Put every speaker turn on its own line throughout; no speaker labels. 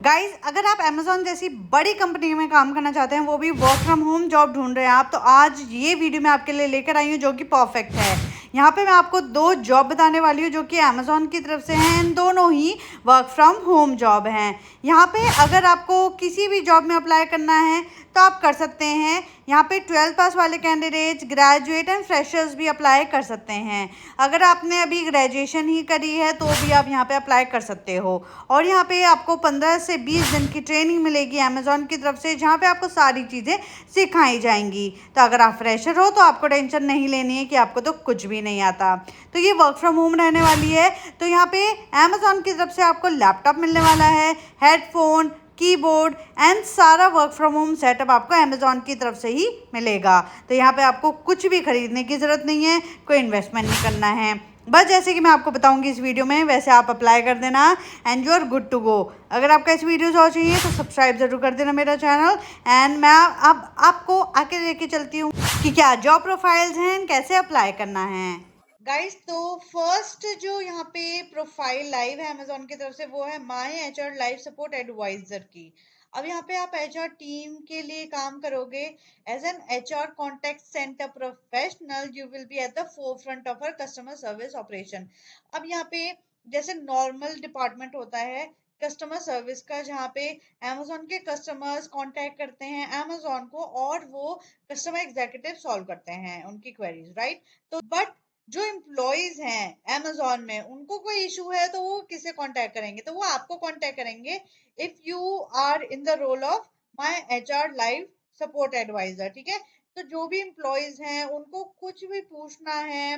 Guys, अगर आप Amazon जैसी बड़ी कंपनी में काम करना चाहते हैं, वो भी वर्क फ्रॉम होम जॉब ढूंढ रहे हैं आप, तो आज ये वीडियो मैं आपके लिए लेकर आई हूँ जो कि परफेक्ट है। यहाँ पे मैं आपको 2 जॉब बताने वाली हूँ जो कि अमेजोन की तरफ से हैं। इन दोनों ही वर्क फ्रॉम होम जॉब हैं। यहाँ पे अगर आपको किसी भी जॉब में अप्लाई करना है तो आप कर सकते हैं। यहाँ पे 12th पास वाले कैंडिडेट्स, ग्रेजुएट एंड फ्रेशर्स भी अप्लाई कर सकते हैं। अगर आपने अभी ग्रेजुएशन ही करी है तो भी आप यहाँ पे अप्लाई कर सकते हो। और यहाँ पे आपको 15 से 20 दिन की ट्रेनिंग मिलेगी अमेजोन की तरफ से, जहाँ पे आपको सारी चीज़ें सिखाई जाएंगी। तो अगर आप फ्रेशर हो तो आपको टेंशन नहीं लेनी है कि आपको तो कुछ भी नहीं आता। तो ये वर्क फ्रॉम होम रहने वाली है। तो यहाँ पे अमेजोन की तरफ से आपको लैपटॉप मिलने वाला है, हेडफोन, कीबोर्ड एंड सारा वर्क फ्रॉम होम सेटअप आपको अमेजोन की तरफ से ही मिलेगा। तो यहाँ पे आपको कुछ भी खरीदने की ज़रूरत नहीं है, कोई इन्वेस्टमेंट नहीं करना है। बस जैसे कि मैं आपको बताऊंगी इस वीडियो में, वैसे आप अप्लाई कर देना and you are good to go. अगर आपका इस वीडियो और चाहिए तो सब्सक्राइब जरूर कर देना मेरा चैनल। एंड मैं अब आपको आके लेके चलती हूँ कि क्या जॉब प्रोफाइल्स हैं, कैसे अप्लाई करना है। गाइस, तो फर्स्ट जो यहाँ पे प्रोफाइल लाइव है अमेजोन की तरफ से, वो है माई एचआर लाइव सपोर्ट एडवाइजर की। अब यहाँ पे आप एचआर टीम के लिए काम करोगे। As an HR contact center professional you will be at the forefront of our customer service operation. अब यहाँ पे जैसे नॉर्मल डिपार्टमेंट होता है कस्टमर सर्विस का, जहाँ पे अमेजोन के कस्टमर्स कांटेक्ट करते हैं अमेजोन को और वो कस्टमर एग्जीक्यूटिव सॉल्व करते हैं उनकी क्वेरीज, राइट। तो बट जो एम्प्लॉयज हैं अमेजोन में, उनको कोई इशू है तो वो किसे कांटेक्ट करेंगे? तो वो आपको कांटेक्ट करेंगे if you are in the role of my HR live support advisor, ठीक है। तो जो भी एम्प्लॉयज हैं उनको कुछ भी पूछना है,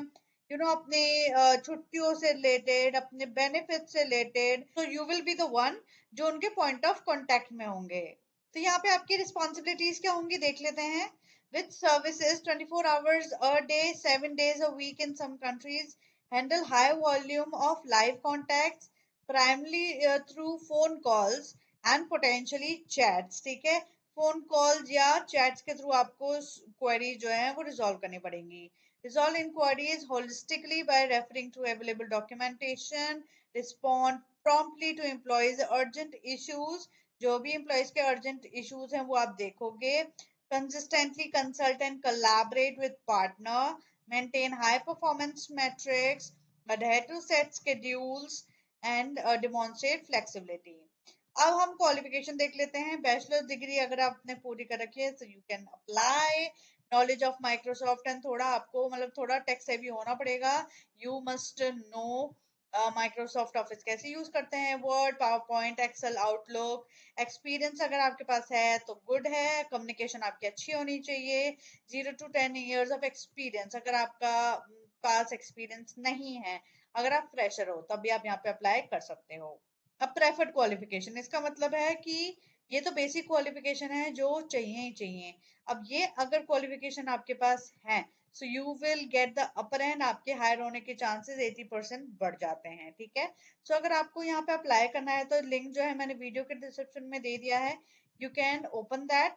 अपने छुट्टियों से रिलेटेड, अपने बेनिफिट से रिलेटेड, तो you will be the one जो उनके पॉइंट ऑफ कांटेक्ट में होंगे। तो यहाँ पे आपकी रिस्पॉन्सिबिलिटीज क्या होंगी देख लेते हैं। With services 24 hours a day, 7 days a week in some countries, handle high volume of live contacts, primarily through phone calls and potentially chats, ठीक है। फोन कॉल्स या चैट्स के थ्रू आपको क्वेरी जो है वो रिजॉल्व करनी पड़ेंगी। Resolve inquiries holistically by referring to available documentation, respond promptly to employees' urgent issues, जो भी employees के urgent issues हैं वो आप देखोगे। Consistently consult and collaborate with partner, maintain high performance metrics, adhere to set schedules and demonstrate flexibility. अब हम qualification देख लेते हैं। बैचलर डिग्री अगर आपने पूरी कर रखी है तो you can apply. Knowledge of Microsoft and थोड़ा आपको मतलब थोड़ा टेक से भी होना पड़ेगा। You must know Microsoft office कैसे यूज करते हैं, Word, PowerPoint, Excel, Outlook. Experience अगर आपके पास है तो गुड है। कम्युनिकेशन आपकी अच्छी होनी चाहिए। 0 to 10 years ऑफ एक्सपीरियंस अगर आपका पास एक्सपीरियंस नहीं है, अगर आप फ्रेशर हो तब भी आप यहाँ पे अप्लाई कर सकते हो। अब प्रेफर्ड क्वालिफिकेशन, इसका मतलब है कि ये तो बेसिक क्वालिफिकेशन है जो चाहिए ही चाहिए। अब ये अगर क्वालिफिकेशन आपके पास है so you will get the upper and, आपके हायर होने के चांसेस 80% बढ़ जाते हैं, ठीक है। सो अगर आपको यहाँ पे अप्लाई करना है तो लिंक जो है मैंने वीडियो के डिस्क्रिप्शन में दे दिया है। You can open that,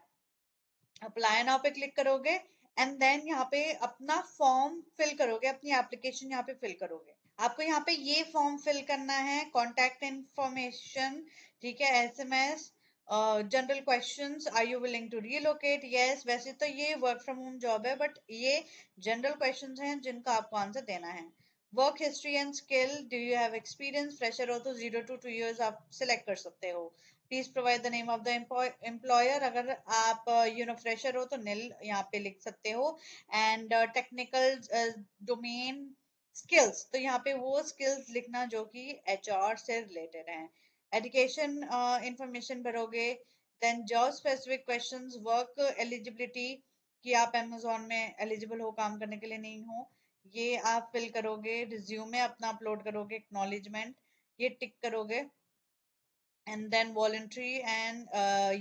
apply now पे क्लिक करोगे एंड देन यहाँ पे अपना फॉर्म फिल करोगे, अपनी एप्लीकेशन यहाँ पे फिल करोगे। आपको यहाँ पे ये फॉर्म फिल करना है, कॉन्टैक्ट इन्फॉर्मेशन, ठीक है, SMS, general questions, are you willing to relocate, yes. वैसे तो ये वर्क फ्रॉम होम जॉब है बट ये जनरल क्वेश्चंस हैं जिनका आपको आंसर देना है। Work history and skill, do you have experience, fresher हो तो 0 to 2 years आप सिलेक्ट कर सकते हो। Please provide the name of the employer, अगर आप फ्रेशर हो तो नील यहाँ पे लिख सकते हो। एंड टेक्निकल डोमेन स्किल्स, तो यहाँ पे वो स्किल्स लिखना जो कि एचआर से रिलेटेड हैं। एजुकेशन इंफॉर्मेशन भरोगे। Then job specific questions, work eligibility कि आप अमेजोन में एलिजिबल हो काम करने के लिए नहीं हो, ये आप फिल करोगे। रिज्यूमे अपना अपलोड करोगे, एक्नॉलेजमेंट ये टिक करोगे। एंड देन वॉलंटरी एंड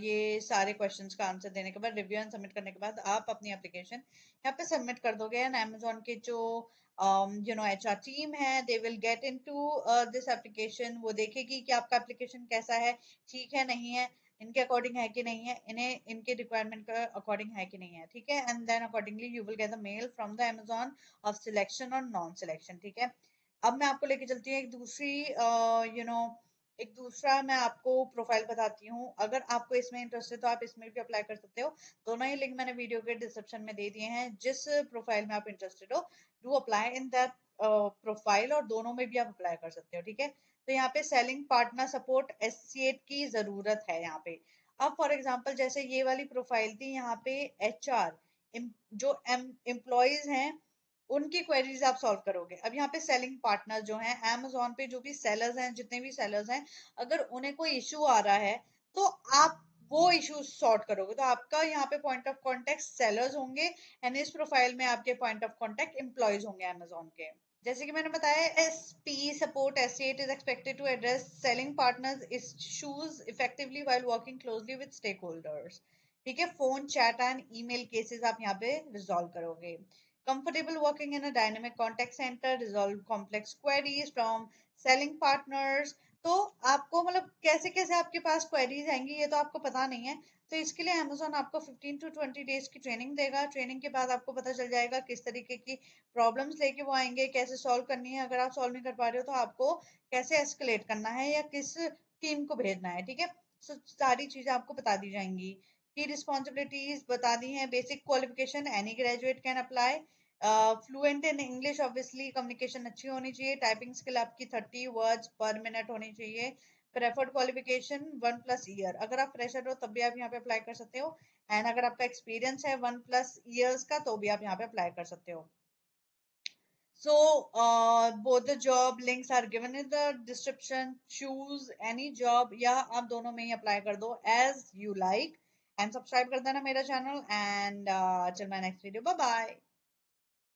ये सारे क्वेश्चंस का आंसर देने के बाद, रिव्यू एंड सबमिट करने के बाद आप अपनी एप्लीकेशन यहाँ पे सबमिट कर दोगे। एंड अमेजोन के जो एचआर टीम है they will get into this application. वो देखेगी कि आपका एप्लीकेशन कैसा है, ठीक है नहीं है, इनके अकॉर्डिंग है कि नहीं है, इन्हें इनके रिक्वायरमेंट का अकॉर्डिंग है कि नहीं है, ठीक है। And then accordingly you will get the mail from the Amazon of selection और नॉन सिलेक्शन, ठीक है। अब मैं आपको लेके चलती हूँ एक दूसरी एक दूसरा मैं आपको प्रोफाइल बताती हूँ, अगर आपको इसमें इंटरेस्ट है तो आप इसमें भी अप्लाई कर सकते हो। दोनों ही लिंक मैंने वीडियो के डिस्क्रिप्शन में दे दिए हैं। जिस प्रोफाइल में आप इंटरेस्टेड हो, do apply in that profile, और दोनों में भी आप अप्लाई कर सकते हो, ठीक है। तो यहाँ पे सेलिंग पार्टनर सपोर्ट एसोसिएट की जरूरत है यहाँ पे। अब फॉर एग्जाम्पल जैसे ये वाली प्रोफाइल थी, यहाँ पे HR जो एम्प्लॉयज हैं उनकी क्वेरीज आप सॉल्व करोगे। अब यहाँ पे सेलिंग पार्टनर जो हैं, Amazon पे जो भी सेलर्स हैं, जितने भी सेलर्स हैं, अगर उन्हें कोई इशू आ रहा है तो आप वो इशू सॉर्ट करोगे। तो आपका यहाँ पे पॉइंट ऑफ कांटेक्ट सेलर्स होंगे, एंड इस प्रोफाइल में आपके पॉइंट ऑफ कांटेक्ट एम्प्लॉयज होंगे Amazon के। जैसे कि मैंने बताया, SP support associate is expected to address selling partners issues effectively while working closely with stakeholders, ठीक है। Phone, chat and email cases आप यहाँ पे रिजॉल्व करोगे। Comfortable working in a dynamic contact center, resolve complex queries from selling partners। तो आपको मतलब कैसे कैसे आपके पास क्वेरीज आएंगी ये तो आपको पता नहीं है। तो इसके लिए Amazon आपको 15 to 20 डेज की ट्रेनिंग देगा। ट्रेनिंग के बाद आपको पता चल जाएगा किस तरीके की प्रॉब्लम्स लेके वो आएंगे, कैसे सॉल्व करनी है। अगर आप सॉल्व नहीं कर पा रहे हो तो आपको कैसे एस्केलेट करना है या किस टीम को भेजना है, ठीक है। सारी चीजें आपको बता दी जाएंगी। की रिस्पॉन्सिबिलिटीज बता दी हैं। Basic qualification any graduate can apply. Fluent in English, obviously communication अच्छी होनी चाहिए। टाइपिंग स्किल आपकी 30 वर्ड्स पर मिनट होनी चाहिए। Preferred qualification 1+ year. अगर आप फ्रेशर हो तब भी आप यहाँ पे अप्लाई कर सकते हो, एंड अगर आपका एक्सपीरियंस है 1+ ईयर्स का तो भी आप यहाँ पे अप्लाई कर सकते हो। So both the job links are given in the description. Choose any job, या आप दोनों में ही अप्लाई कर दो as you like, and subscribe कर देना मेरा चैनल। एंड चल, my next video, bye bye।